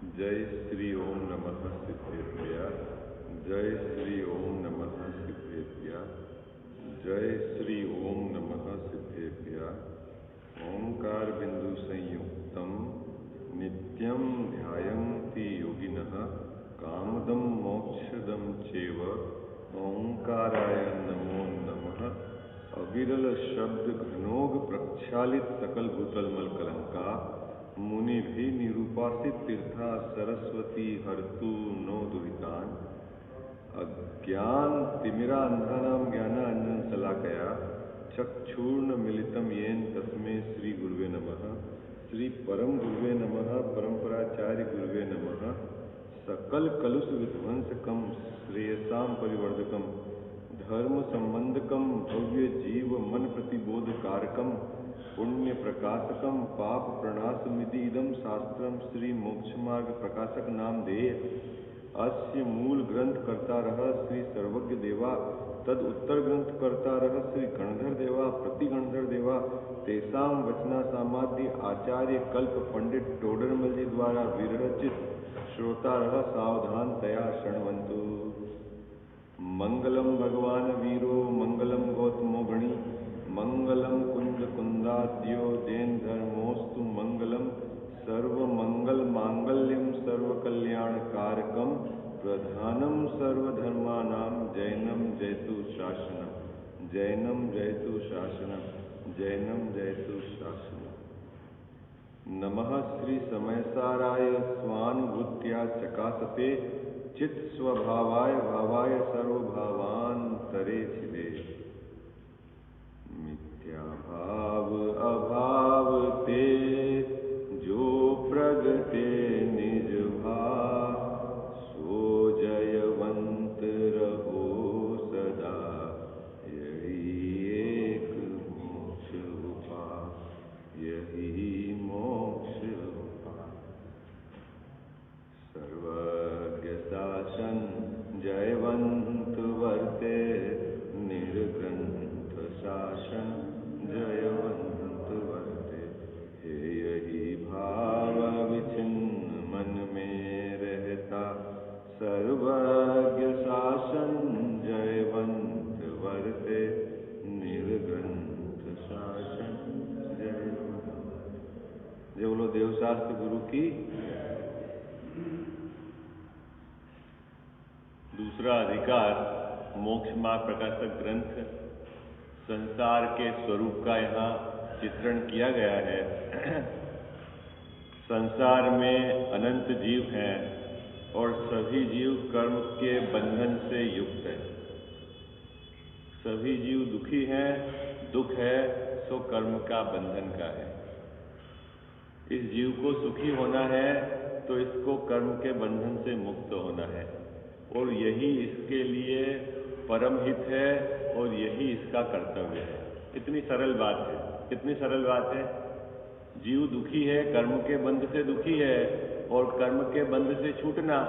जय श्री ओम नमः सिद्धेभ्य। जय श्री ओम नमः सिद्धेभ्य। जय श्री ओम नमः सिद्धेभ्य। ओंकार बिंदु संयुक्तम नित्यं ध्यायन्ति योगिनः कामदं मोक्षदं चैव। ओंकाराय नमो नमः। अविरल शब्द घनोग प्रक्षालित सकल भूतल मल कलंका मुनि भी निरूपासित तीर्था सरस्वती हरतु नो दुरितान। अज्ञान तिमिरांधानां ज्ञानांजन शलाकया चक्षुर्ण मिलितं येन तस्मै श्री गुरुवे नमः। श्री परम गुरुवे नमः। परंपराचार्य गुरुवे नमः। सकल कलुष विध्वंसकम श्रेयसां परिवर्धकम धर्म संबंधकम भव्य जीव मन प्रतिबोध कारकम पुण्य प्रकाशकम पाप प्रणाशमिति इदम शास्त्रम श्री मोक्ष मार्ग प्रकाशक नाम देय। अस्य मूल ग्रंथ कर्ता रह श्री सर्वज्ञ देवा। तद उत्तर ग्रंथ कर्ता रह श्री गणधर देवा प्रति गणधर देवा। तेसाम वचना सामाध्य आचार्य कल्प पंडित टोडरमल जी द्वारा विरचित श्रोता रह सावधान तया शृण्वन्तु। मंगलम भगवान वीरो मंगलम गौतमो गणी मंगलम कुंज कुंदाद्यो जैन धर्मोस्तु मंगलम सर्व मंगल मांगल्यम सर्व कल्याण कारकम प्रधानम सर्वधर्मानां जैनम जयतु शासनम। जैनम जयतु शासनम। जैनम जयतु शासनम। नमः श्री समयसाराय स्वानुभूत्या चकासते चित् स्वभावाय भावाय सर्वभावान्तरे छिदे। मिथ्या भाव अभाव ते जो प्रगटे निज भाव सो जयवंत रहो सदा यही एक मोक्ष उपाय। यही मोक्ष उपाय। सर्वज्ञ शासन जयवंत वर्ते निर्ग्रंथ शासन जयवंत वर्ते। हे यही भाव विचिन्न मन में रहता सर्वज्ञ शासन जयवंत वर्ते निर्ग्रंथ शासन जयवंत। जय बोलो देवशास्त्र गुरु की। दूसरा अधिकार मोक्ष मार्ग प्रकाशक ग्रंथ संसार के स्वरूप का यहाँ चित्रण किया गया है। संसार में अनंत जीव हैं और सभी जीव कर्म के बंधन से युक्त हैं। सभी जीव दुखी हैं। दुख है सो कर्म का बंधन का है। इस जीव को सुखी होना है तो इसको कर्म के बंधन से मुक्त होना है और यही इसके लिए परम हित है और यही इसका कर्तव्य है। इतनी सरल बात है। कितनी सरल बात है। जीव दुखी है, कर्म के बंध से दुखी है और कर्म के बंध से छूटना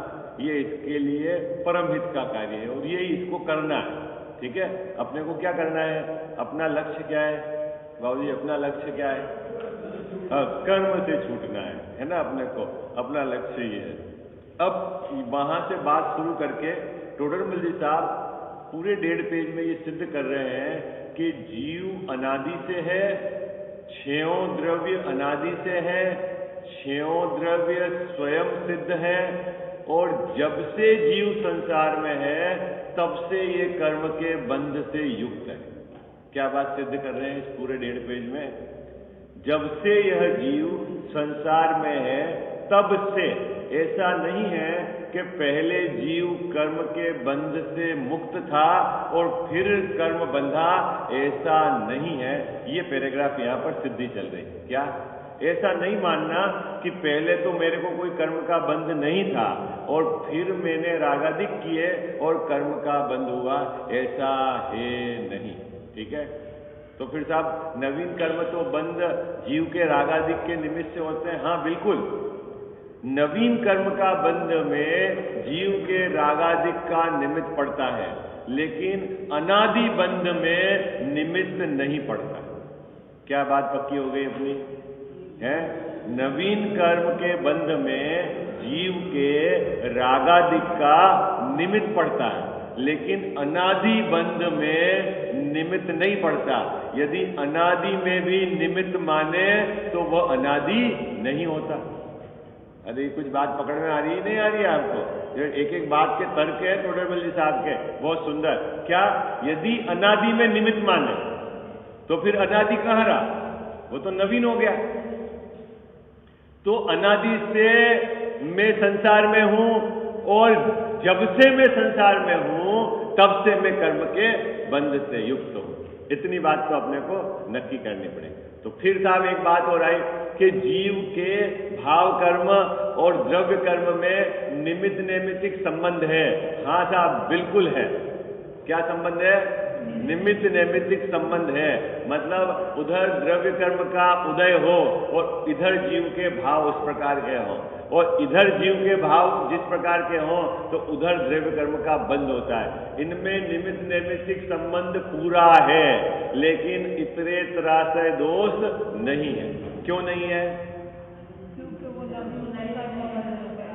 ये इसके लिए परम हित का कार्य है और यही इसको करना है। ठीक है। अपने को क्या करना है। अपना लक्ष्य क्या है बाबूजी। अपना लक्ष्य क्या है। कर्म से छूटना है ना। अपने को अपना लक्ष्य ये है। अब वहां से बात शुरू करके टोडरमल जी साहब पूरे 1.5 पेज में ये सिद्ध कर रहे हैं कि जीव अनादि से है। 6 द्रव्य अनादि से है। 6 द्रव्य स्वयं सिद्ध है और जब से जीव संसार में है तब से ये कर्म के बंध से युक्त है। क्या बात सिद्ध कर रहे हैं इस पूरे 1.5 पेज में। जब से यह जीव संसार में है तब से। ऐसा नहीं है कि पहले जीव कर्म के बंध से मुक्त था और फिर कर्म बंधा। ऐसा नहीं है। ये पैराग्राफ यहां पर सिद्धि चल रही है। क्या ऐसा नहीं मानना कि पहले तो मेरे को कोई कर्म का बंध नहीं था और फिर मैंने रागादिक किए और कर्म का बंध हुआ। ऐसा है नहीं। ठीक है। तो फिर साहब नवीन कर्म तो बंध जीव के रागादिक के निमित्त से होते हैं। हाँ बिल्कुल। नवीन कर्म का बंध में जीव के रागादिक का निमित्त पड़ता है लेकिन अनादि बंध में निमित्त नहीं पड़ता। क्या बात पक्की हो गई अपनी है। नवीन कर्म के बंध में जीव के रागादिक का निमित्त पड़ता है, लेकिन अनादि बंध में निमित्त नहीं पड़ता। यदि अनादि में भी निमित्त माने तो वह अनादि नहीं होता। अरे कुछ बात पकड़ में आ रही नहीं आ रही है आपको? एक एक बात के तर्क है टोडरमल साहब के, बहुत सुंदर। क्या यदि अनादि में निमित्त माने तो फिर अनादि कहाँ रहा? वो तो नवीन हो गया। तो अनादि से मैं संसार में हूं और जब से मैं संसार में हूं तब से मैं कर्म के बंध से युक्त हूं। इतनी बात तो अपने को नक्की करनी पड़ेगी। तो फिर साहब एक बात हो रही कि जीव के भाव कर्म और द्रव्य कर्म में निमित्त नैमित्तिक संबंध है। हाँ साहब बिल्कुल है। क्या संबंध है? निमित्त नैमित्तिक संबंध है। मतलब उधर द्रव्य कर्म का उदय हो और इधर जीव के भाव उस प्रकार के हों, और इधर जीव के भाव जिस प्रकार के हों तो उधर द्रव्य कर्म का बंध होता है। इनमें निमित्त नैमित्तिक संबंध पूरा है, लेकिन इतरेतराशय दोष नहीं है। क्यों नहीं है?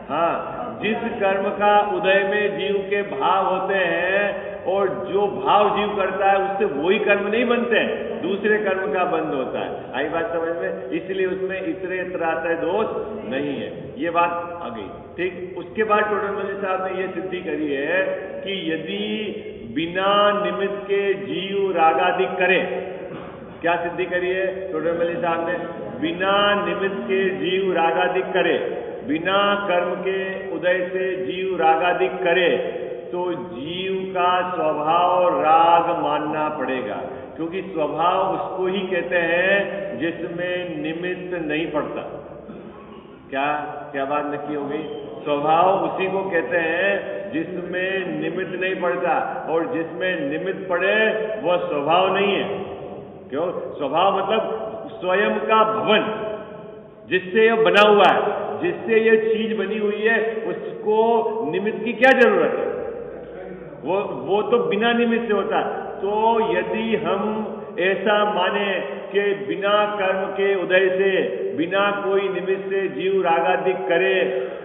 हाँ, जिस कर्म का उदय में जीव के भाव होते हैं और जो भाव जीव करता है उससे वही कर्म नहीं बनते हैं, दूसरे कर्म का बंध होता है। आई बात समझ में? इसलिए उसमें इतरेतराशय दोष नहीं है। ये बात आ गई। ठीक। उसके बाद टोडरमल साहब ने ये सिद्धि करी है कि यदि बिना निमित्त के जीव रागादिक करे, क्या सिद्धि करी है टोडरमल साहब ने? बिना निमित्त के जीव रागादिक करे, बिना कर्म के उदय से जीव रागादिक करे, तो जीव का स्वभाव राग मानना पड़ेगा, क्योंकि स्वभाव उसको ही कहते हैं जिसमें निमित्त नहीं पड़ता। क्या क्या बात नक्की हो गई? स्वभाव उसी को कहते हैं जिसमें निमित्त नहीं पड़ता, और जिसमें निमित्त पड़े वह स्वभाव नहीं है। क्यों? स्वभाव मतलब स्वयं का भवन, जिससे यह बना हुआ है, जिससे यह चीज बनी हुई है, उसको निमित्त की क्या जरूरत है? वो तो बिना निमित्त से होता। तो यदि हम ऐसा माने कि बिना कर्म के उदय से, बिना कोई निमित्त से जीव रागादिक करे,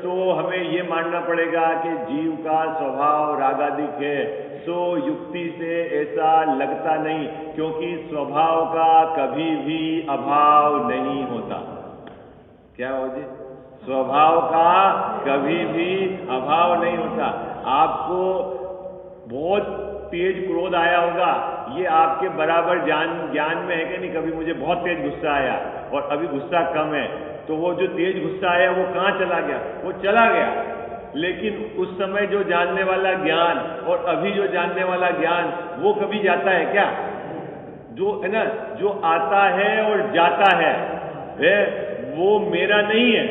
तो हमें ये मानना पड़ेगा कि जीव का स्वभाव रागादिक है। तो युक्ति से ऐसा लगता नहीं, क्योंकि स्वभाव का कभी भी अभाव नहीं होता। क्या हो जी? स्वभाव का कभी भी अभाव नहीं होता। आपको बहुत तेज क्रोध आया होगा, ये आपके बराबर ज्ञान में है कि नहीं? कभी मुझे बहुत तेज गुस्सा आया और अभी गुस्सा कम है, तो वो जो तेज गुस्सा आया वो कहाँ चला गया? वो चला गया। लेकिन उस समय जो जानने वाला ज्ञान और अभी जो जानने वाला ज्ञान, वो कभी जाता है क्या? जो है ना, जो आता है और जाता है वो मेरा नहीं है।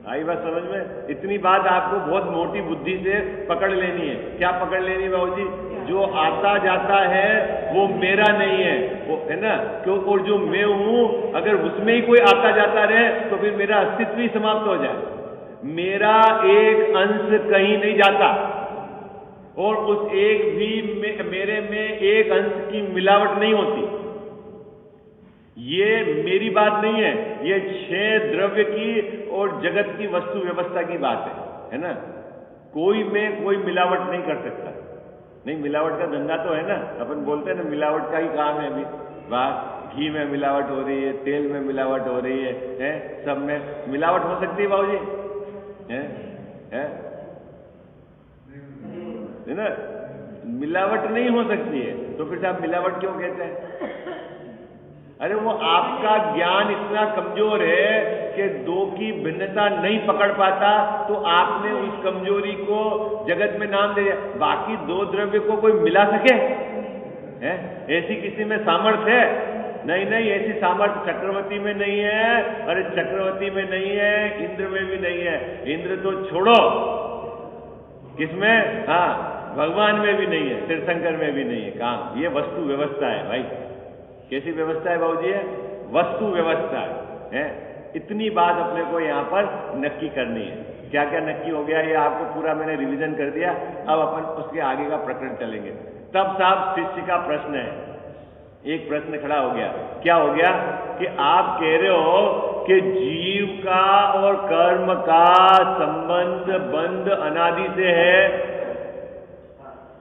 आई बात समझ में? इतनी बात आपको बहुत मोटी बुद्धि से पकड़ लेनी है। क्या पकड़ लेनी है बाबू जी? जो आता जाता है वो मेरा नहीं है, वो है ना, क्यों? और जो मैं हूं, अगर उसमें ही कोई आता जाता रहे तो फिर मेरा अस्तित्व ही समाप्त हो जाए। मेरा एक अंश कहीं नहीं जाता, और उस एक भी मेरे में एक अंश की मिलावट नहीं होती। ये मेरी बात नहीं है, ये छह द्रव्य की और जगत की वस्तु व्यवस्था की बात है ना? कोई में कोई मिलावट नहीं कर सकता। नहीं, मिलावट का धंधा तो है ना, अपन बोलते हैं ना मिलावट का ही काम है। अभी बात घी में मिलावट हो रही है, तेल में मिलावट हो रही है, सब में मिलावट हो सकती है बाबूजी? है ना? मिलावट नहीं हो सकती है, तो फिर साहब मिलावट क्यों कहते हैं? अरे वो आपका ज्ञान इतना कमजोर है कि दो की भिन्नता नहीं पकड़ पाता, तो आपने उस कमजोरी को जगत में नाम दे दिया। बाकी दो द्रव्य को कोई मिला सके? है ऐसी किसी में सामर्थ्य है? नहीं नहीं, ऐसी सामर्थ्य चक्रवर्ती में नहीं है। अरे चक्रवर्ती में नहीं है, इंद्र में भी नहीं है। इंद्र तो छोड़ो, किसमें? हाँ, भगवान में भी नहीं है, तीर्थंकर में भी नहीं है। काम ये वस्तु व्यवस्था है भाई। कैसी व्यवस्था है बाबूजी? है वस्तु व्यवस्था है। इतनी बात अपने को यहाँ पर नक्की करनी है। क्या क्या नक्की हो गया ये आपको पूरा मैंने रिवीजन कर दिया। अब अपन उसके आगे का प्रकरण चलेंगे। तब साहब शिष्य का प्रश्न है, एक प्रश्न खड़ा हो गया। क्या हो गया कि आप कह रहे हो कि जीव का और कर्म का संबंध बंध अनादि से है।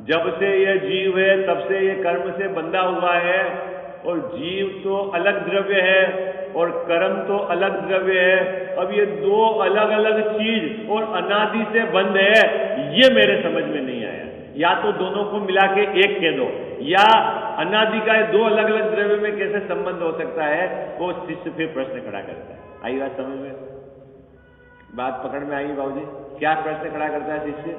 जब से यह जीव है तब से यह कर्म से बंधा हुआ है, और जीव तो अलग द्रव्य है और कर्म तो अलग द्रव्य है। अब ये दो अलग अलग चीज और अनादि से बंध है, ये मेरे समझ में नहीं आया। या तो दोनों को मिला के एक कह दो, या अनादि का दो अलग अलग द्रव्य में कैसे संबंध हो सकता है, वो शिष्य फिर प्रश्न खड़ा करता है। आई बात समझ में? बात पकड़ में आई बाबूजी? क्या प्रश्न खड़ा करता है शिष्य?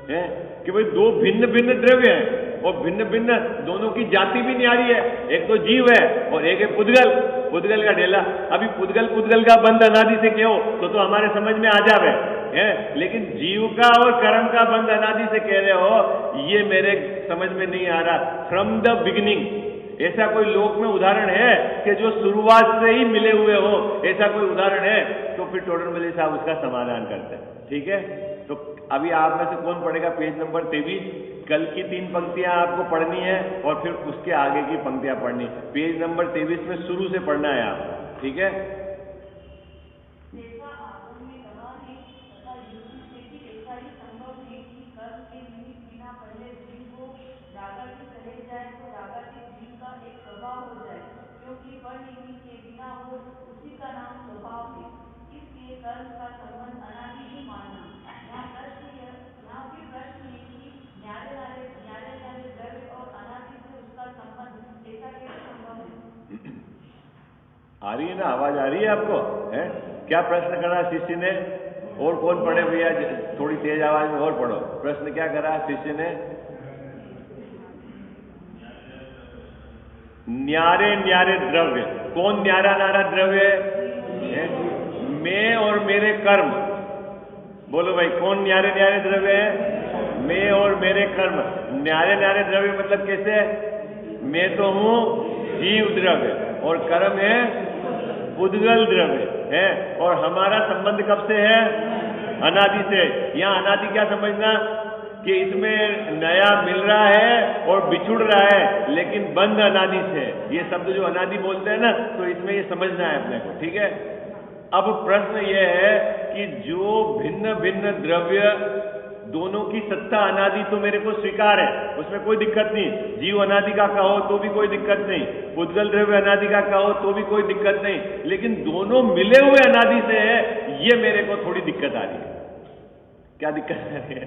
है कि भाई दो भिन्न भिन्न द्रव्य हैं और भिन्न भिन्न दोनों की जाति भी न्यारी है। एक तो जीव है और एक है पुद्गल, पुद्गल का ढेला। अभी पुद्गल का बंध अनादि से क्यों, तो हमारे समझ में आ जावे है, लेकिन जीव का और कर्म का बंध अनादि से कह रहे हो, ये मेरे समझ में नहीं आ रहा। फ्रॉम द बिगिनिंग, ऐसा कोई लोक में उदाहरण है कि जो शुरुआत से ही मिले हुए हो? ऐसा कोई उदाहरण है? तो फिर टोडरमल साहब उसका समाधान करते हैं। ठीक है, तो अभी आप में से कौन पढ़ेगा पेज नंबर 23? कल की 3 पंक्तियां आपको पढ़नी है और फिर उसके आगे की पंक्तियां पढ़नी। पेज नंबर 23 में शुरू से पढ़ना है आपको। ठीक है, आ रही है ना आवाज? आ रही है आपको? है क्या प्रश्न करा शिष्य ने? और कौन पढ़े भैया? थोड़ी तेज आवाज में और पढ़ो। प्रश्न क्या करा शिष्य ने? न्यारे न्यारे द्रव्य। कौन न्यारा न्यारा द्रव्य है? मैं और मेरे कर्म। बोलो भाई, कौन न्यारे न्यारे द्रव्य है? मैं और मेरे कर्म। न्यारे न्यारे द्रव्य मतलब कैसे? मैं तो हूं जीव द्रव्य और कर्म है पुद्गल द्रव्य है, और हमारा संबंध कब से है? अनादि से। यहां अनादि क्या समझना कि इसमें नया मिल रहा है और बिछुड़ रहा है, लेकिन बंध अनादि से। ये शब्द जो अनादि बोलते हैं ना, तो इसमें ये समझना है अपने को। ठीक है, अब प्रश्न ये है कि जो भिन्न भिन्न द्रव्य, दोनों की सत्ता अनादि तो मेरे को स्वीकार है, उसमें कोई दिक्कत नहीं। जीव अनादि का कहो तो भी कोई दिक्कत नहीं, पुद्गल द्रव्य अनादि का कहो तो भी कोई दिक्कत नहीं, लेकिन दोनों मिले हुए अनादि से है, ये मेरे को थोड़ी दिक्कत आ रही है। क्या दिक्कत आ रही है?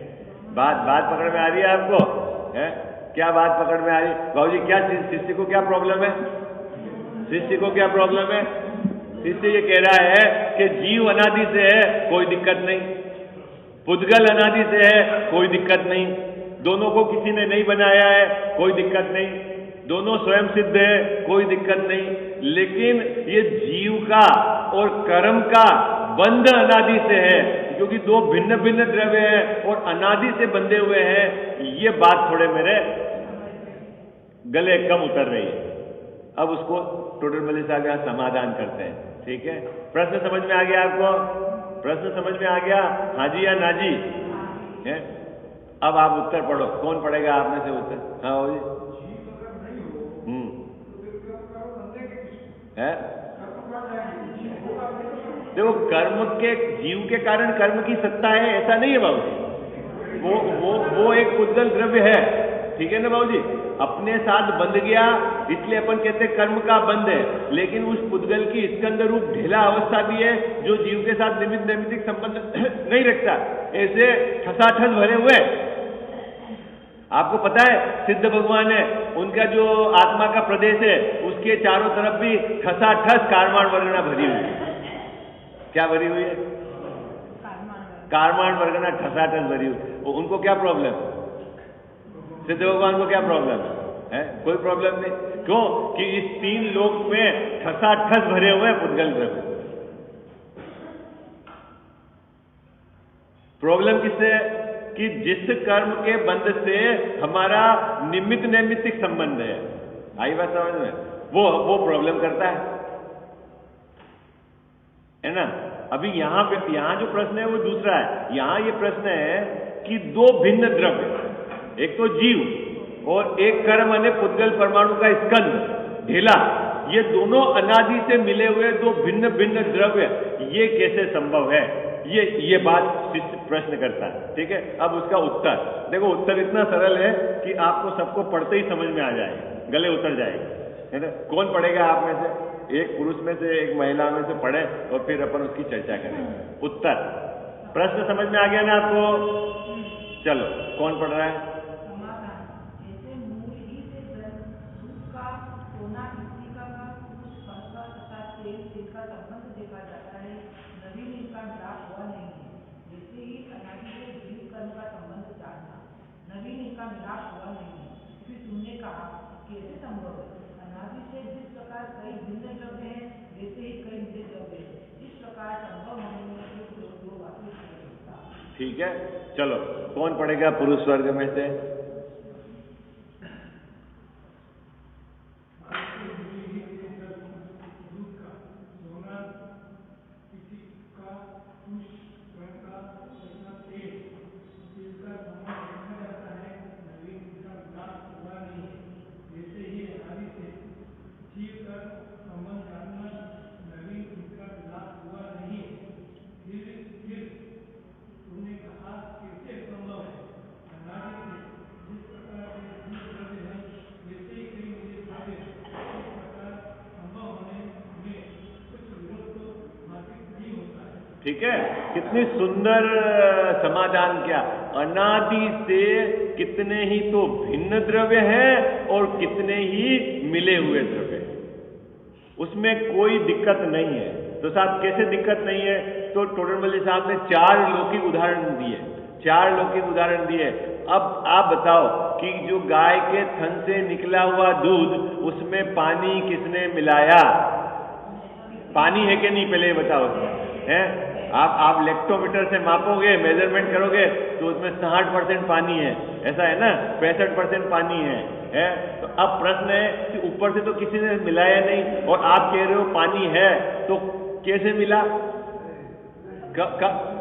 बात पकड़ में आ रही है आपको? है क्या बात पकड़ में आ रही है? बाबूजी क्या शिष्य को क्या प्रॉब्लम है? शिष्य को क्या प्रॉब्लम है? शिष्य ये कह रहा है कि जीव अनादि से है, कोई दिक्कत नहीं। पुद्गल अनादि से है, कोई दिक्कत नहीं। दोनों को किसी ने नहीं बनाया है, कोई दिक्कत नहीं। दोनों स्वयं सिद्ध है, कोई दिक्कत नहीं। लेकिन ये जीव का और कर्म का बंध अनादि से है, क्योंकि दो भिन्न भिन्न द्रव्य हैं और अनादि से बंधे हुए हैं। ये बात थोड़े मेरे गले कम उतर रही है। अब उसको टोडरमल साहब यहां समाधान करते हैं। ठीक है, प्रश्न समझ में आ गया आपको? प्रश्न समझ में आ गया? हाँ जी या ना जी? है, अब आप उत्तर पढ़ो। कौन पढ़ेगा आप में से उत्तर? हाँ हो जी। है देखो, कर्म के जीव के कारण कर्म की सत्ता है, ऐसा नहीं है बाबूजी। वो एक पुद्गल द्रव्य है। ठीक है ना बाबूजी? अपने साथ बंध गया, इसलिए अपन कहते हैं कर्म का बंध है। लेकिन उस पुद्गल की स्कंद रूप ढेला अवस्था भी है, जो जीव के साथ निमित्त नैमित्तिक संबंध नहीं रखता। ऐसे ठसाठस भरे हुए। आपको पता है सिद्ध भगवान है, उनका जो आत्मा का प्रदेश है, उसके चारों तरफ भी ठसाठस कारमाण वर्गना भरी हुई है। क्या भरी हुई है? कारमाण वर्गना ठसाठस भरी हुई। उनको क्या प्रॉब्लम? सिद्ध भगवान को क्या प्रॉब्लम है? कोई प्रॉब्लम नहीं। क्यों? कि इस 3 लोक में ठसाठस भरे हुए पुद्गल द्रव्य। प्रॉब्लम किससे? कि जिस कर्म के बंध से हमारा निमित्त नैमित्तिक संबंध है, आई बात समझ में? वो प्रॉब्लम करता है ना? अभी यहां जो प्रश्न है वो दूसरा है। यहां ये प्रश्न है कि दो भिन्न द्रव्य, एक तो जीव और एक कर्म यानी पुद्गल परमाणु का स्कंद ढेला, ये दोनों अनादि से मिले हुए दो भिन्न भिन्न द्रव्य, ये कैसे संभव है? ये बात शिष्य प्रश्न करता है। ठीक है, अब उसका उत्तर देखो। उत्तर इतना सरल है कि आपको सबको पढ़ते ही समझ में आ जाएगा, गले उतर जाएगा, है ना। कौन पढ़ेगा आप में से? एक पुरुष में से, एक महिला में से पढ़े और फिर अपन उसकी चर्चा करेंगे। उत्तर, प्रश्न समझ में आ गया ना आपको? चलो, कौन पढ़ रहा है? नवीन इनका मिलाप हुआ नहीं है। फिर तुमने कहा कैसे संभव है? अनादि से जिस प्रकार कई भिन्न द्रव्य हैं, वैसे ही कई मिले द्रव्य हैं। इस प्रकार संभव होने में दो वास्तविक नहीं होता। ठीक है, चलो कौन पढ़ेगा पुरुष वर्ग में से? ठीक है, कितनी सुंदर समाधान किया। अनादि से कितने ही तो भिन्न द्रव्य हैं और कितने ही मिले हुए द्रव्य, उसमें कोई दिक्कत नहीं है। तो साहब कैसे दिक्कत नहीं है? तो टोडरमल साहब ने 4 लौकिक उदाहरण दिए, 4 लौकिक उदाहरण दिए। अब आप बताओ कि जो गाय के थन से निकला हुआ दूध, उसमें पानी किसने मिलाया? पानी है कि नहीं, पहले बताओ है? आप लेक्टोमीटर से मापोगे, मेजरमेंट करोगे तो उसमें 60% पानी है, ऐसा है ना, 65% पानी है? तो अब प्रश्न है कि ऊपर से तो किसी ने मिलाया नहीं और आप कह रहे हो पानी है, तो कैसे मिला?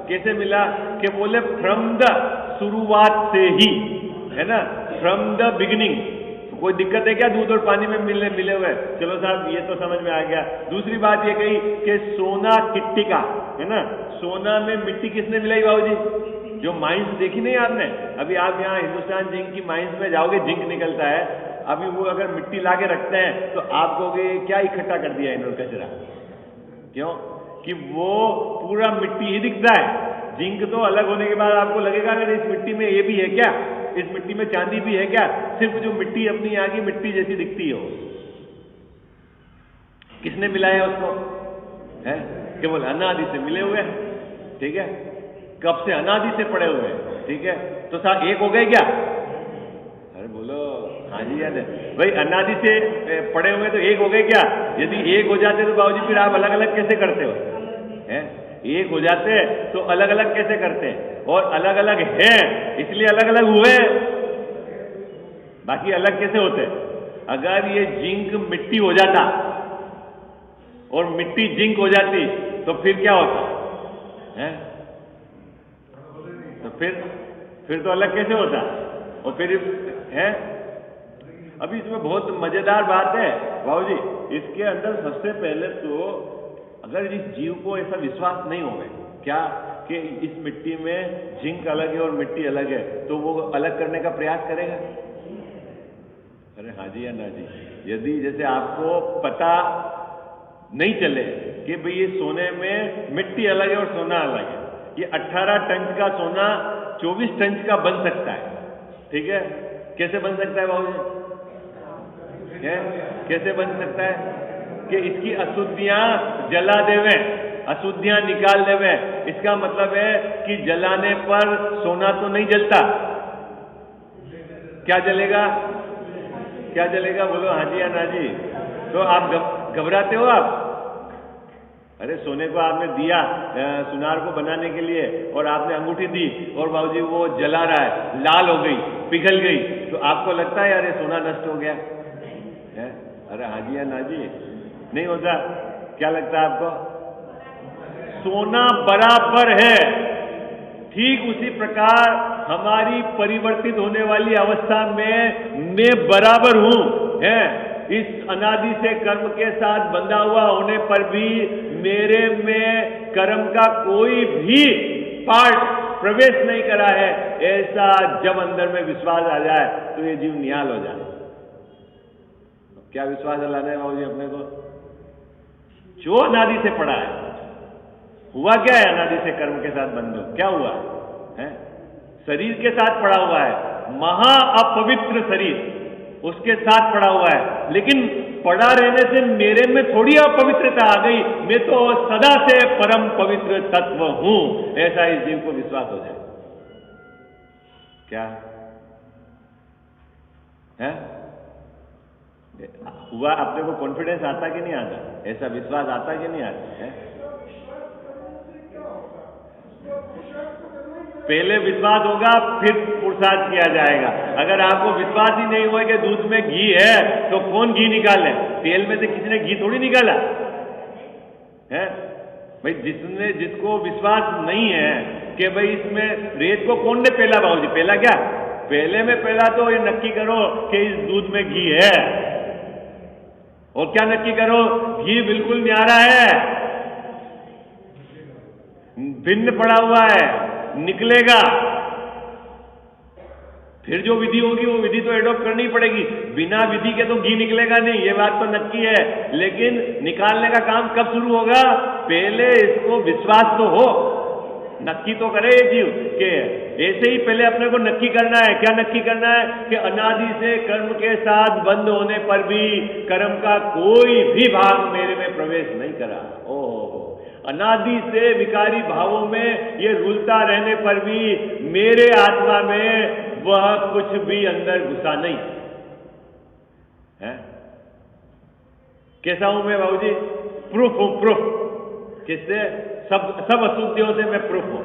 कैसे मिला? कि बोले फ्रॉम द शुरुआत से ही, है ना, फ्रॉम द बिगिनिंग। कोई दिक्कत है क्या दूध और पानी में मिले हुए? चलो साहब ये तो समझ में आ गया। दूसरी बात ये कही कि सोना किट्टिका, है ना, सोना में मिट्टी किसने मिलाई बाबूजी? जो माइंस देखी नहीं आपने? अभी आप यहाँ हिंदुस्तान जिंक की माइंस में जाओगे, जिंक निकलता है। अभी वो अगर मिट्टी ला के रखते हैं तो आप कहोगे क्या इकट्ठा कर दिया इन्होंने कचरा? क्यों? कि वो पूरा मिट्टी ही दिखता है। जिंक तो अलग होने के बाद आपको लगेगा अगर इस मिट्टी में ये भी है क्या, इस मिट्टी में चांदी भी है क्या? सिर्फ जो मिट्टी अपनी यहाँ की मिट्टी जैसी दिखती हो। किसने मिलाया उसको? है केवल अनादि से मिले हुए हैं। ठीक है, कब से अनादि से पड़े हुए हैं। ठीक है, तो साहब एक हो गए क्या? अरे बोलो हाँ जी या नहीं भाई? अनादि से पड़े हुए तो एक हो गए क्या? यदि एक हो जाते तो बाबूजी फिर आप अलग अलग कैसे करते हो? हैं, एक हो जाते तो अलग अलग कैसे करते? और अलग अलग हैं इसलिए अलग अलग हुए, बाकी अलग कैसे होते? अगर ये जिंक मिट्टी हो जाता और मिट्टी जिंक हो जाती तो फिर क्या होता है? तो फिर तो अलग कैसे होता? और फिर है अभी इसमें बहुत मजेदार बात है बाबूजी। इसके अंदर सबसे पहले तो अगर इस जीव को ऐसा विश्वास नहीं होगा क्या कि इस मिट्टी में जिंक अलग है और मिट्टी अलग है, तो वो अलग करने का प्रयास करेगा? अरे हाँ जी या ना जी? यदि जैसे आपको पता नहीं चले कि भाई ये सोने में मिट्टी अलग है और सोना अलग है, ये 18 टन का सोना 24 टन का बन सकता है। ठीक है, कैसे बन सकता है बाबूजी? कैसे बन सकता है? कि इसकी अशुद्धियां जला देवे, अशुद्धियां निकाल देवे। इसका मतलब है कि जलाने पर सोना तो नहीं जलता। क्या जलेगा? क्या जलेगा? बोलो हाँ जी या ना जी? तो आप घबराते हो आप? अरे सोने को आपने दिया सुनार को बनाने के लिए और आपने अंगूठी दी और बाबूजी वो जला रहा है, लाल हो गई, पिघल गई, तो आपको लगता है अरे सोना नष्ट हो गया है? अरे हाँ जी या ना जी? नहीं होता। क्या लगता है आपको? सोना बराबर है। ठीक उसी प्रकार हमारी परिवर्तित होने वाली अवस्था में मैं बराबर हूं, है। इस अनादि से कर्म के साथ बंधा हुआ होने पर भी मेरे में कर्म का कोई भी पार्ट प्रवेश नहीं करा है, ऐसा जब अंदर में विश्वास आ जाए तो ये जीव निहाल हो जाए। क्या विश्वास लाना है बाबू जी अपने को? जो अनादि से पड़ा है, हुआ क्या है? अनादि से कर्म के साथ बंधो क्या हुआ है? शरीर के साथ पड़ा हुआ है, महा अपवित्र शरीर उसके साथ पड़ा हुआ है, लेकिन पड़ा रहने से मेरे में थोड़ी अपवित्रता आ गई, मैं तो सदा से परम पवित्र तत्व हूं, ऐसा इस जीव को विश्वास हो जाए। क्या है? हुआ? अपने को कॉन्फिडेंस आता कि नहीं आता? ऐसा विश्वास आता कि नहीं आता है? पहले विश्वास होगा, फिर पुरुषार्थ किया जाएगा। अगर आपको विश्वास ही नहीं हुआ कि दूध में घी है तो कौन घी निकाले? तेल में से किसी ने घी थोड़ी निकाला है भाई। जिसको विश्वास नहीं है कि भाई इसमें रेत को कौन ने पहला भाऊजी पहला? क्या पहले में पहला तो ये नक्की करो कि इस दूध में घी है, और क्या नक्की करो? घी बिल्कुल न्यारा है, भिन्न पड़ा हुआ है, निकलेगा। फिर जो विधि होगी वो विधि तो एडॉप्ट करनी पड़ेगी, बिना विधि के तो घी निकलेगा नहीं, ये बात तो नक्की है। लेकिन निकालने का काम कब शुरू होगा? पहले इसको विश्वास तो हो, नक्की तो करे ये जीव के ऐसे ही पहले अपने को नक्की करना है। क्या नक्की करना है? कि अनादि से कर्म के साथ बंद होने पर भी कर्म का कोई भी भाग मेरे में प्रवेश नहीं करा। ओहो, अनादि से विकारी भावों में ये रुलता रहने पर भी मेरे आत्मा में वह कुछ भी अंदर घुसा नहीं है। कैसा हूं मैं बाबूजी? प्रूफ हूं, प्रूफ। किससे? सब अशुद्धियों से मैं प्रूफ हूं,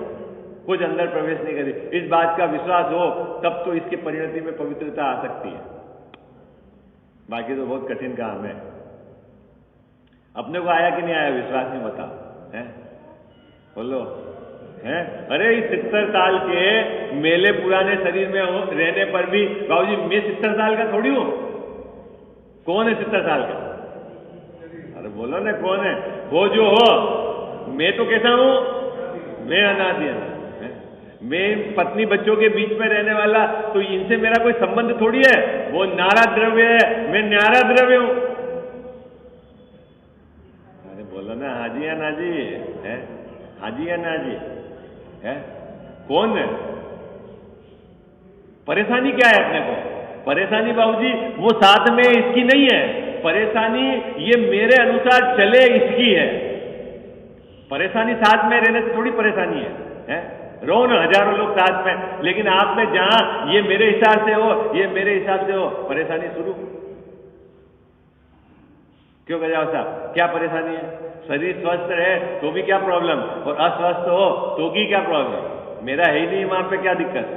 कुछ अंदर प्रवेश नहीं करी। इस बात का विश्वास हो तब तो इसकी परिणति में पवित्रता आ सकती है, बाकी तो बहुत कठिन काम है। अपने को आया कि नहीं आया विश्वास? नहीं बताओ है, बोलो है। अरे इस 70 साल के मेले पुराने शरीर में रहने पर भी बाबूजी मैं 70 साल का थोड़ी हूं। कौन है 70 साल का? अरे बोलो ना कौन है? वो जो हो, मैं तो कैसा हूं? मैं अनादि है, मैं पत्नी बच्चों के बीच में रहने वाला, तो इनसे मेरा कोई संबंध थोड़ी है। वो नारा द्रव्य है, मैं न्यारा द्रव्य हूं। अरे बोलो ना हाजी या नाजी है, हाजी या नाजी है, कौन है? परेशानी क्या है अपने को? परेशानी बाबूजी वो साथ में इसकी नहीं है, परेशानी ये मेरे अनुसार चले इसकी है। परेशानी साथ में रहने से थोड़ी परेशानी है? रहो ना हजारों लोग साथ में, लेकिन आप में जहां ये मेरे हिसाब से हो, ये मेरे हिसाब से हो, परेशानी शुरू क्यों? गजाव साहब क्या परेशानी है? शरीर स्वस्थ रहे तो भी क्या प्रॉब्लम, और अस्वस्थ हो तो भी क्या प्रॉब्लम? मेरा है ही नहीं वहां पे, क्या दिक्कत?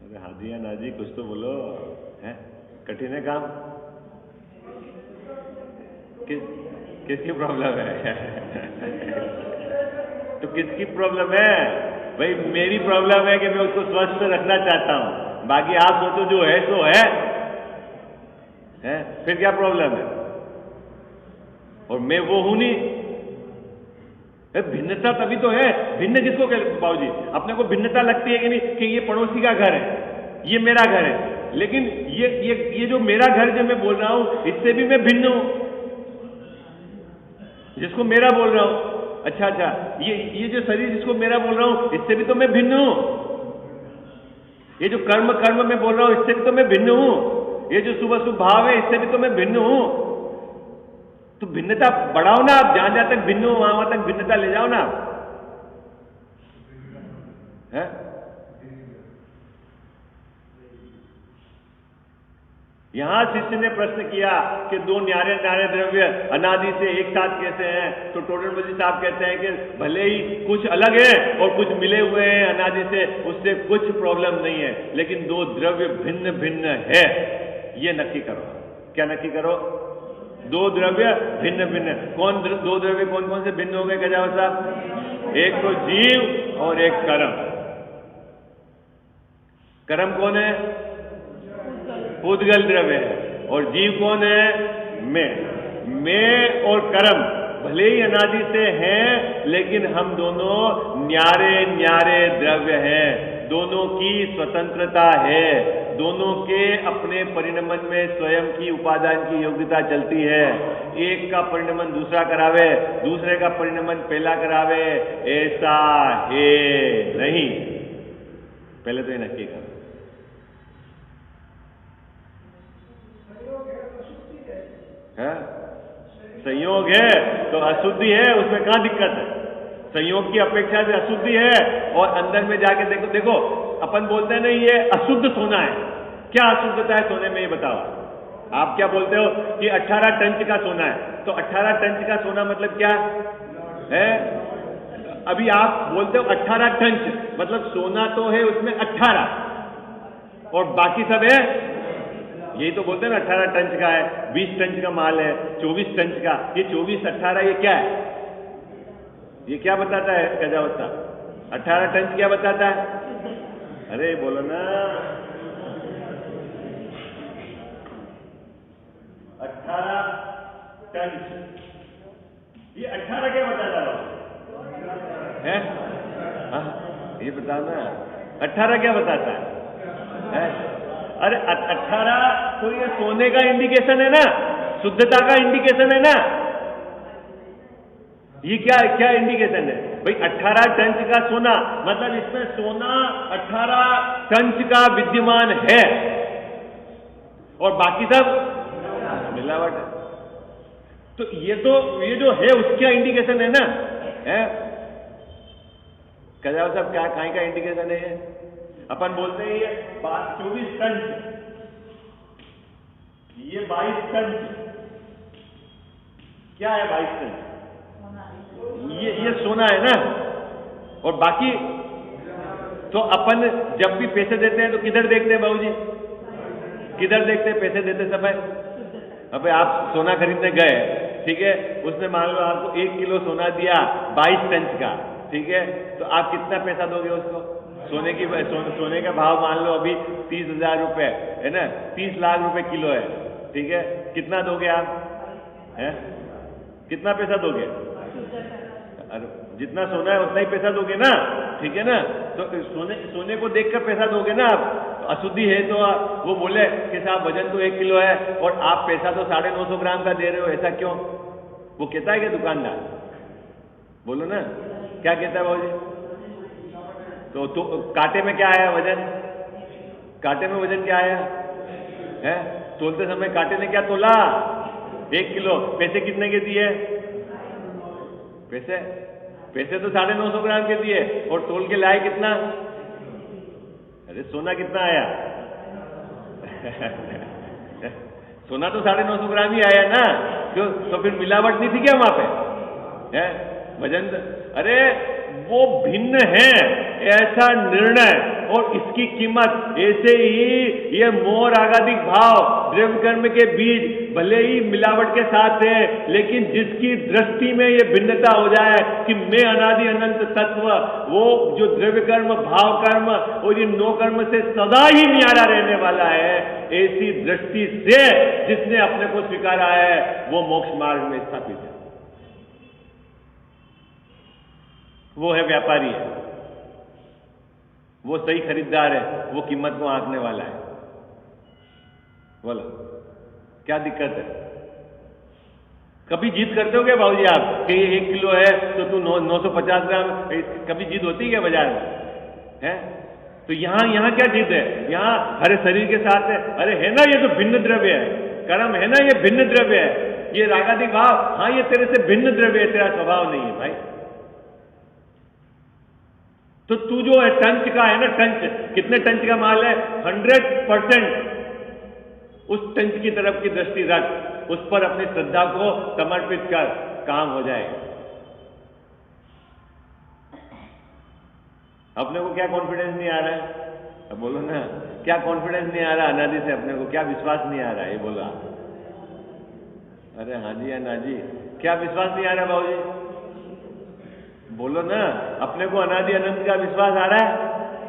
अरे हाजी या नाजी कुछ तो बोलो है। कठिन है काम? किसकी प्रॉब्लम है? तो किसकी प्रॉब्लम है भाई? मेरी प्रॉब्लम है कि मैं उसको स्वस्थ रखना चाहता हूं, बाकी आप सोचो जो है सो है, फिर क्या प्रॉब्लम है? और मैं वो हूं नहीं। भिन्नता तभी तो है। भिन्न किसको कहते बाबूजी? अपने को भिन्नता लगती है कि नहीं कि ये पड़ोसी का घर है, ये मेरा घर है, लेकिन ये जो मेरा घर जो मैं बोल रहा हूं इससे भी मैं भिन्न हूं, जिसको मेरा बोल रहा हूं। अच्छा, ये जो शरीर जिसको मेरा बोल रहा हूं इससे भी तो मैं भिन्न हूं। ये जो कर्म में बोल रहा हूं इससे भी तो मैं भिन्न हूं। ये जो शुभ शुभ भाव है इससे भी तो मैं भिन्न हूं। तो भिन्नता बढ़ाओ ना आप, जहां जहां तक भिन्न हो वहां तक भिन्नता ले जाओ ना है? यहां शिष्य ने प्रश्न किया कि दो न्यारे न्यारे द्रव्य अनादि से एक साथ कैसे हैं? तो टोडरमल जी साहब कहते हैं कि भले ही कुछ अलग है और कुछ मिले हुए हैं अनादि से, उससे कुछ प्रॉब्लम नहीं है, लेकिन दो द्रव्य भिन्न भिन्न है, ये नक्की करो। क्या नक्की करो? दो द्रव्य भिन्न भिन्न। दो द्रव्य कौन कौन से भिन्न हो गए गजावत साहब? एक तो जीव और एक कर्म। कर्म कौन है? पूतगल द्रव्य है। और जीव कौन है? मैं और कर्म भले ही अनादि से हैं, लेकिन हम दोनों न्यारे न्यारे द्रव्य हैं। दोनों की स्वतंत्रता है, दोनों के अपने परिणमन में स्वयं की उपादान की योग्यता चलती है। एक का परिणमन दूसरा करावे, दूसरे का परिणमन पहला करावे, ऐसा है नहीं। पहले तो ये नक्की करो। संयोग है तो अशुद्धि है, उसमें कहां दिक्कत है? संयोग की अपेक्षा से अशुद्धि है। और अंदर में जाके देखो, देखो अपन बोलते हैं नहीं ये अशुद्ध सोना है। क्या अशुद्धता है सोने में, ये बताओ। आप क्या बोलते हो कि 18 टंच का सोना है, तो 18 टंच का सोना मतलब क्या है? अभी आप बोलते हो 18 टंच, मतलब सोना तो है उसमें 18 और बाकी सब है। यही तो बोलते हैं ना 18 टंच का है, 20 टंच का माल है, 24 टंच का। ये 24 18 ये क्या है? ये क्या बताता है गजावत्ता? 18 टंच क्या बताता है? अरे बोलो ना। 18 टंच, ये 18 क्या बताता है? ये बताओ ना, 18 क्या बताता है? अरे 18 तो ये सोने का इंडिकेशन है ना, शुद्धता का इंडिकेशन है ना। ये क्या क्या इंडिकेशन है भाई? 18 टंच का सोना, मतलब इसमें सोना 18 टंच का विद्यमान है और बाकी सब मिलावट है। तो ये जो है उसका इंडिकेशन है ना, है? कजाव साहब क्या कहीं का इंडिकेशन है? अपन बोलते हैं ये 24 टंच, ये 22 टंच। क्या है 22 टंच? ये सोना है ना। और बाकी तो अपन जब भी पैसे देते हैं तो किधर देखते हैं बाबूजी? किधर देखते हैं पैसे देते समय? अबे आप सोना खरीदने गए, ठीक है, उसने मान लो आपको 1 किलो सोना दिया 22 टंच का, ठीक है, तो आप कितना पैसा दोगे उसको? सोने का भाव मान लो अभी 30,000 रुपए है ना, 30 लाख रुपए किलो है, ठीक है, कितना दोगे आप? है कितना पैसा दोगे? अरे जितना सोना है उतना ही पैसा दोगे ना, ठीक है ना। तो सोने को देखकर पैसा दोगे ना आप। तो अशुद्धि है तो वो बोले कि साहब वजन तो 1 किलो है और आप पैसा तो 950 ग्राम का दे रहे हो, ऐसा क्यों? वो कहता है कि दुकानदार, बोलो ना, क्या कहता है बाबूजी? तो कांटे में क्या आया वजन? कांटे में वजन क्या आया है? तोलते समय कांटे ने क्या तोला? 1 किलो। पैसे कितने के दिए? पैसे तो 950 ग्राम के दिए और तोल के लाए कितना? अरे सोना कितना आया? सोना तो 950 ग्राम ही आया ना। क्यों? तो फिर मिलावट नहीं थी क्या वहां पे? है वजन? अरे वो भिन्न है, ऐसा निर्णय और इसकी कीमत। ऐसे ही ये मोह रागादिक भाव द्रव्य कर्म के बीज भले ही मिलावट के साथ है, लेकिन जिसकी दृष्टि में ये भिन्नता हो जाए कि मैं अनादि अनंत तत्व, वो जो द्रव्य कर्म, भाव कर्म और ये नो कर्म से सदा ही न्यारा रहने वाला है, ऐसी दृष्टि से जिसने अपने को स्वीकारा है वो मोक्ष मार्ग में स्थापित है। वो है व्यापारी है, वो सही खरीदार है, वो कीमत को आंकने वाला है। बोलो क्या दिक्कत है? कभी जीत करते हो क्या बाबूजी आप कि 1 किलो है तो तू 950 ग्राम? कभी जीत होती है क्या बाजार में? है तो यहाँ क्या जीत है? यहाँ हरे शरीर के साथ है। अरे है ना, ये तो भिन्न द्रव्य है, कर्म है ना, ये भिन्न द्रव्य है, ये रागादि भाव, हाँ ये तेरे से भिन्न द्रव्य है, तेरा स्वभाव नहीं है भाई। तो तू जो है टंच का है ना, टंच, कितने टंच का माल है? 100% उस टंच की तरफ की दृष्टि रख, उस पर अपनी श्रद्धा को समर्पित कर, काम हो जाएगा। अपने को क्या कॉन्फिडेंस नहीं आ रहा है? अब बोलो ना, क्या कॉन्फिडेंस नहीं आ रहा अनादि से? अपने को क्या विश्वास नहीं आ रहा है? ये बोलो आप। अरे हाँ जी या ना जी, क्या विश्वास नहीं आ रहा बाबूजी? बोलो ना, अपने को अनादि अनंत का विश्वास आ रहा है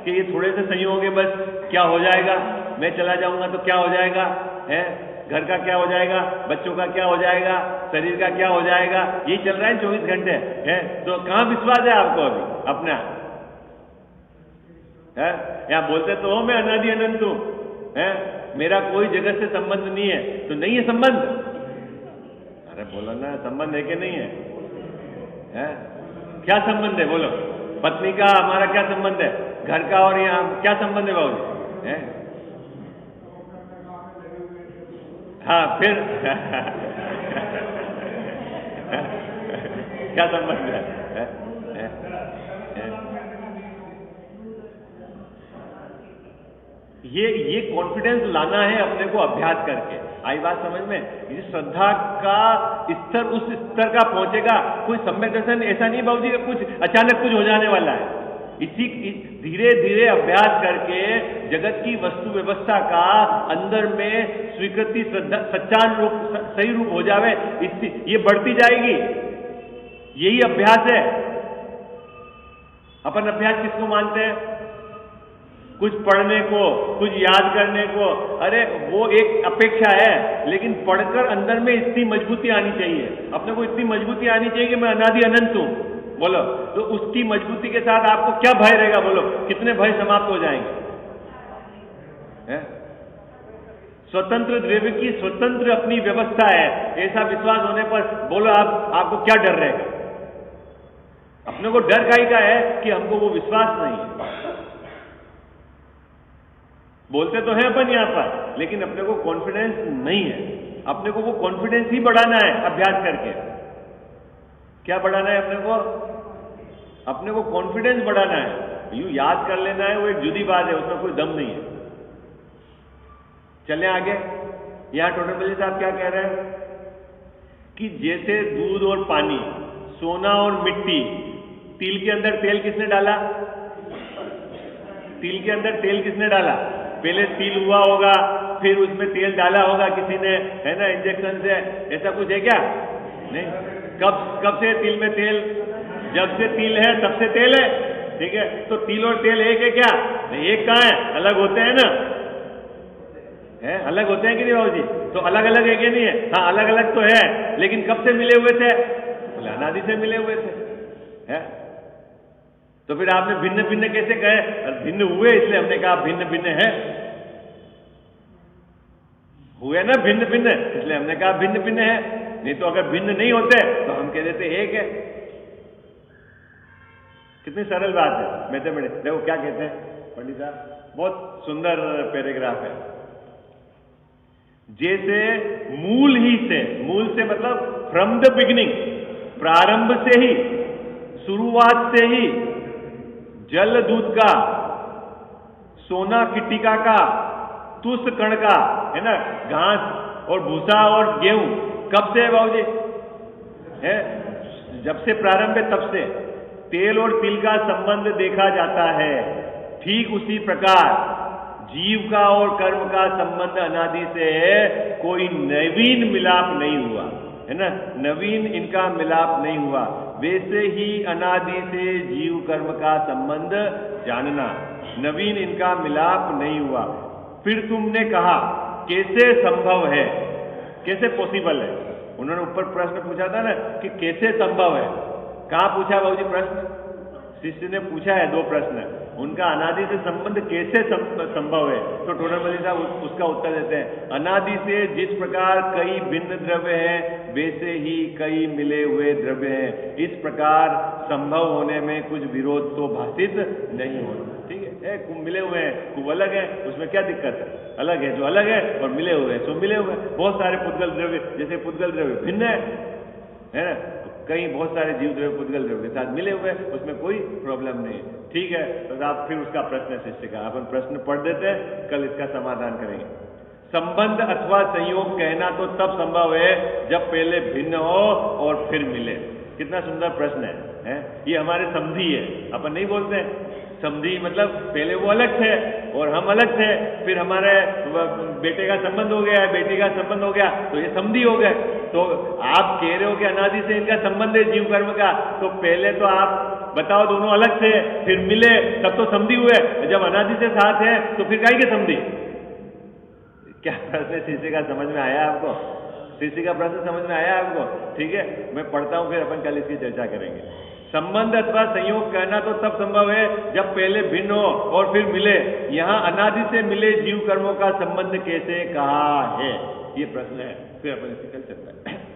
कि ये थोड़े से संयोग है, बस क्या हो जाएगा, मैं चला जाऊंगा तो क्या हो जाएगा, है घर का क्या हो जाएगा, बच्चों का क्या हो जाएगा, शरीर का क्या हो जाएगा, यही चल रहा है 24 घंटे, है तो कहां विश्वास है आपको अभी अपना, है या बोलते तो हो मैं अनादि अनंत हूं, है मेरा कोई जगत से संबंध नहीं है, तो नहीं है संबंध, अरे बोलो ना संबंध है कि नहीं है, है क्या संबंध है बोलो, पत्नी का हमारा क्या संबंध है, घर का और यहाँ क्या संबंध है बाबू, है हाँ फिर क्या संबंध है, ये कॉन्फिडेंस लाना है अपने को अभ्यास करके, आई बात समझ में, ये श्रद्धा का स्तर उस स्तर का पहुंचेगा, कोई सम्यक दर्शन ऐसा नहीं बाबूजी कि कुछ अचानक कुछ हो जाने वाला है, इसी धीरे धीरे अभ्यास करके जगत की वस्तु व्यवस्था का अंदर में स्वीकृति श्रद्धा सच्चान रूप सही रूप हो जावे, इससे ये बढ़ती जाएगी, यही अभ्यास है। अपन अभ्यास किसको मानते हैं, कुछ पढ़ने को, कुछ याद करने को, अरे वो एक अपेक्षा है, लेकिन पढ़कर अंदर में इतनी मजबूती आनी चाहिए, अपने को इतनी मजबूती आनी चाहिए कि मैं अनादि अनंत हूं, बोलो तो उसकी मजबूती के साथ आपको क्या भय रहेगा, बोलो कितने भय समाप्त हो जाएंगे, है? स्वतंत्र द्रव्य की स्वतंत्र अपनी व्यवस्था है, ऐसा विश्वास होने पर बोलो आपको क्या डर रहेगा, अपने को डर काहे का है कि हमको वो विश्वास नहीं है, बोलते तो हैं अपन यहां पर, लेकिन अपने को कॉन्फिडेंस नहीं है, अपने को वो कॉन्फिडेंस ही बढ़ाना है अभ्यास करके, क्या बढ़ाना है अपने को कॉन्फिडेंस बढ़ाना है, यूं याद कर लेना है वो एक जुदी बात है, उसमें कोई दम नहीं है। चलें आगे, यहां टोटल साहब क्या कह रहे हैं कि जैसे दूध और पानी, सोना और मिट्टी, तिल के अंदर तेल किसने डाला, तिल के अंदर तेल किसने डाला, पहले तिल हुआ होगा, फिर उसमें तेल डाला होगा किसी ने, है ना, इंजेक्शन से, ऐसा कुछ है क्या, नहीं, कब से तिल में तेल, जब से तिल है तब से तेल है, ठीक है, तो तिल और तेल एक है क्या, नहीं एक कहां है, अलग होते हैं ना, है अलग होते हैं कि नहीं बाबू जी, तो अलग अलग है कि नहीं है, हाँ अलग अलग तो है, लेकिन कब से मिले हुए थे, अनादि से मिले हुए थे, है तो फिर आपने भिन्न भिन्न कैसे कहे, भिन्न हुए इसलिए हमने कहा भिन्न भिन्न है, हुए ना भिन्न भिन्न, इसलिए हमने कहा भिन्न भिन्न है, नहीं तो अगर भिन्न नहीं होते तो हम कह देते एक है, कितनी सरल बात है, मैथमेटिक्स। देखो क्या कहते हैं पंडित साहब, बहुत सुंदर पैराग्राफ है, जैसे मूल ही से, मूल से मतलब फ्रॉम द बिगिनिंग, प्रारंभ से ही, शुरुआत से ही जल दूध का, सोना की टीका का, तुष कण का, है ना, घास और भूसा और गेहूं, कब से है बाबूजी, है जब से प्रारंभ है तब से तेल और तिल का संबंध देखा जाता है, ठीक उसी प्रकार जीव का और कर्म का संबंध अनादि से है, कोई नवीन मिलाप नहीं हुआ, है ना, नवीन इनका मिलाप नहीं हुआ, वैसे ही अनादि से जीव कर्म का संबंध जानना, नवीन इनका मिलाप नहीं हुआ। फिर तुमने कहा कैसे संभव है, कैसे पॉसिबल है, उन्होंने ऊपर प्रश्न पूछा था ना कि कैसे संभव है, कहां पूछा बाबूजी प्रश्न, शिष्य ने पूछा है, दो प्रश्न, उनका अनादि से संबंध कैसे संभव है, तो टोडरमल साहब उसका उत्तर देते हैं, अनादि से जिस प्रकार कई भिन्न द्रव्य हैं वैसे ही कई मिले हुए द्रव्य हैं, इस प्रकार संभव होने में कुछ विरोध तो भाषित नहीं होता, ठीक है, मिले हुए हैं, खूब अलग है, उसमें क्या दिक्कत है, अलग है जो अलग है और मिले हुए हैं सो मिले हुए हैं, बहुत सारे पुद्गल द्रव्य, जैसे पुद्गल द्रव्य भिन्न है ना, कई बहुत सारे जीव द्रव्य पुद्गल द्रव्य के साथ मिले हुए हैं, उसमें कोई प्रॉब्लम नहीं, ठीक है, तो आप फिर उसका प्रश्न शिष्य का, अपन प्रश्न पढ़ देते हैं, कल इसका समाधान करेंगे। संबंध अथवा संयोग कहना तो तब संभव है जब पहले भिन्न हो और फिर मिले, कितना सुंदर प्रश्न है? ये हमारे समधी है, अपन नहीं बोलते हैं समधी, मतलब पहले वो अलग थे और हम अलग थे, फिर हमारे बेटे का संबंध हो गया, बेटी का संबंध हो गया, तो ये समधी हो गए, तो आप कह रहे हो कि अनादि से इनका संबंध है जीव कर्म का, तो पहले तो आप बताओ दोनों अलग थे, फिर मिले, तब तो समझी हुए। जब अनादि से साथ है तो फिर काहे के समझी? क्या प्रश्न शिष्य का समझ में आया आपको? शिष्य का प्रश्न समझ में आया आपको? ठीक है, मैं पढ़ता हूं, फिर अपन कल इसकी चर्चा करेंगे। संबंध अथवा संयोग कहना तो तब संभव है जब पहले भिन्न हो और फिर मिले। यहां अनादि से मिले जीव कर्मों का संबंध कैसे कहा है, ये प्रश्न है, फिर अपन इसकी कल चर्चा करेंगे।